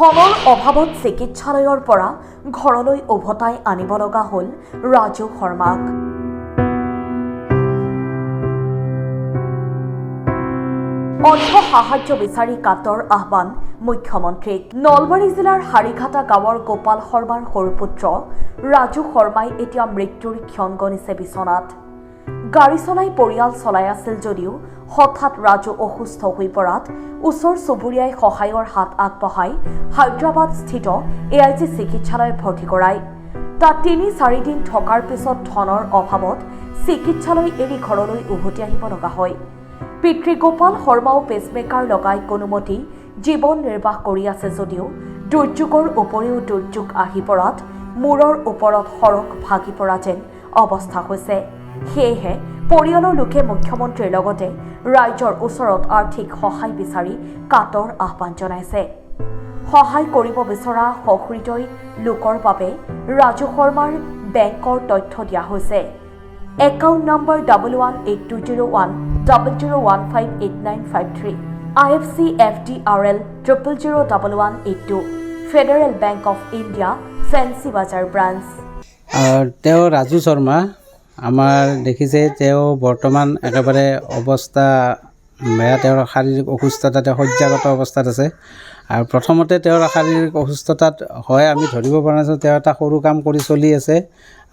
ধনৰ অভাৱত চিকিৎসালয়ৰ পৰা ঘৰলৈ উভতাই আনিব লগা হ'ল ৰাজু শৰ্মাক। অৰ্থ সাহায্য বিচাৰি কাটৰ আহ্বান মুখ্যমন্ত্ৰীক। নলবাৰী জিলাৰ হাৰিঘাটা গাঁৱৰ গোপাল শৰ্মাৰ সৰু পুত্ৰ ৰাজু শৰ্মাই এতিয়া মৃত্যুৰ ক্ষণ গণিছে বিচনাত। গাড়ী চলাই পৰিয়াল চলাই আছিল যদিও হঠাৎ ৰাজু অসুস্থ হৈ পৰাত ওচৰ চুবুৰীয়াই সহায়ৰ হাত আগবঢ়াই হায়দৰাবাদ স্থিত AIG চিকিৎসালয়ত ভৰ্তি কৰায়। তাত ৩-৪ দিন থকাৰ পিছত ধনৰ অভাৱত চিকিৎসালয় এৰি ঘৰলৈ উভতি আহিব লগা হয়। পিতৃ গোপাল শৰ্মাও পেচমেকাৰ লগাই কোনোমতে জীৱন নিৰ্বাহ কৰি আছে যদিও দুৰ্যোগৰ উপৰিও দুৰ্যোগ আহি পৰাত মূৰৰ ওপৰত সৰক ভাগি পৰা যেন অৱস্থা হৈছে। সেয়েহে পৰিয়ালৰ লোকে মুখ্যমন্ত্ৰীৰ লগতে ৰাইজৰ ওচৰত আৰ্থিক সহায় বিচাৰি কাটৰ আহ্বান জনাইছে। সহায় কৰিব বিচৰা সহৃদয় লোকৰ বাবে ৰাজু শৰ্মাৰ বেংকৰ তথ্য দিয়া হৈছে। Account number 11820100158953, IFC FDRL 001182, Federal bank of India, Fancy Bazar branch. তেওঁ ৰাজু শৰ্মা আমাৰ দেখিছে, তেওঁ বৰ্তমান একেবাৰে অৱস্থা বেয়া। তেওঁৰ শাৰীৰিক অসুস্থতা, তেওঁ শয্যাগত অৱস্থাত আছে। আৰু প্ৰথমতে তেওঁৰ শাৰীৰিক অসুস্থতাত হয় আমি ধৰিব পৰা নাছিলোঁ। তেওঁ এটা সৰু কাম কৰি চলি আছে,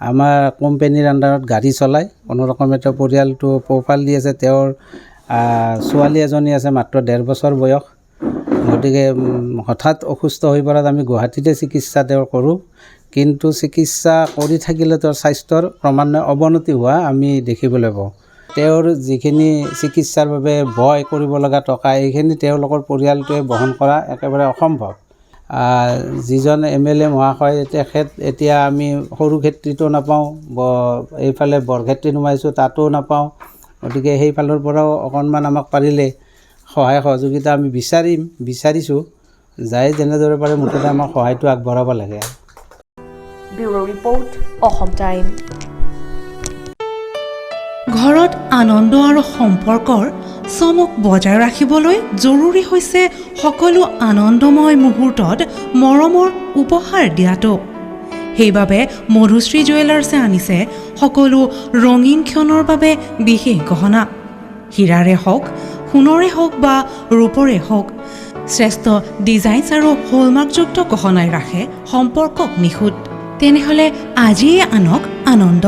আমাৰ কোম্পানীৰ আণ্ডাৰত গাড়ী চলায়, কোনোৰকমে তেওঁ পৰিয়ালটো পোহপাল দি আছে। তেওঁৰ ছোৱালী এজনী আছে, মাত্ৰ 1.5 বছৰ বয়স। গতিকে হঠাৎ অসুস্থ হৈ পৰাত আমি গুৱাহাটীতে চিকিৎসা তেওঁৰ কৰোঁ, কিন্তু চিকিৎসা কৰি থাকিলে তেওঁৰ স্বাস্থ্যৰ ক্ৰমান্বয়ে অৱনতি হোৱা আমি দেখিবলৈ পাওঁ। তেওঁৰ যিখিনি চিকিৎসাৰ বাবে ব্যয় কৰিব লগা টকা, এইখিনি তেওঁলোকৰ পৰিয়ালটোৱে বহন কৰা একেবাৰে অসম্ভৱ। যিজন MLA মহাশয়, তেখেত এতিয়া আমি সৰু ক্ষেত্ৰীতো নাপাওঁ, এইফালে বৰক্ষেত্ৰী সোমাইছোঁ, তাতো নাপাওঁ। গতিকে সেইফালৰ পৰাও অকণমান আমাক পাৰিলে সহায় সহযোগিতা আমি বিচাৰিছোঁ। যাই যেনেদৰে পাৰে মুঠতে আমাক সহায়টো আগবঢ়াব লাগে। Bureau report, Assam time. ঘৰত আনন্দ আৰু সম্পৰ্কৰ চমক বজাই ৰাখিবলৈ জৰুৰী হৈছে সকলো আনন্দময় মুহূৰ্তত মৰমৰ উপহাৰ দিয়াটো। সেইবাবে মধুশ্ৰী জুৱেলাৰ্ছে আনিছে সকলো ৰঙীন ক্ষণৰ বাবে বিশেষ গহনা। হীৰাৰে হওক, সোণৰে হওক বা ৰূপৰে হওক, শ্ৰেষ্ঠ ডিজাইনছ আৰু হলমাৰ্কযুক্ত গহনাই ৰাখে সম্পৰ্কক নিখুঁত। তেনেহ'লে আজিয়ে আনক আনন্দ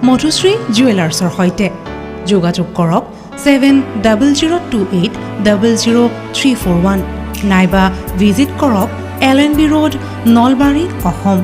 মধুশ্ৰী জুৱেলাৰ্ছৰ সৈতে। যোগাযোগ কৰক 7002800341 নাইবা ভিজিট কৰক LNB ৰোড, নলবাৰী, অসম।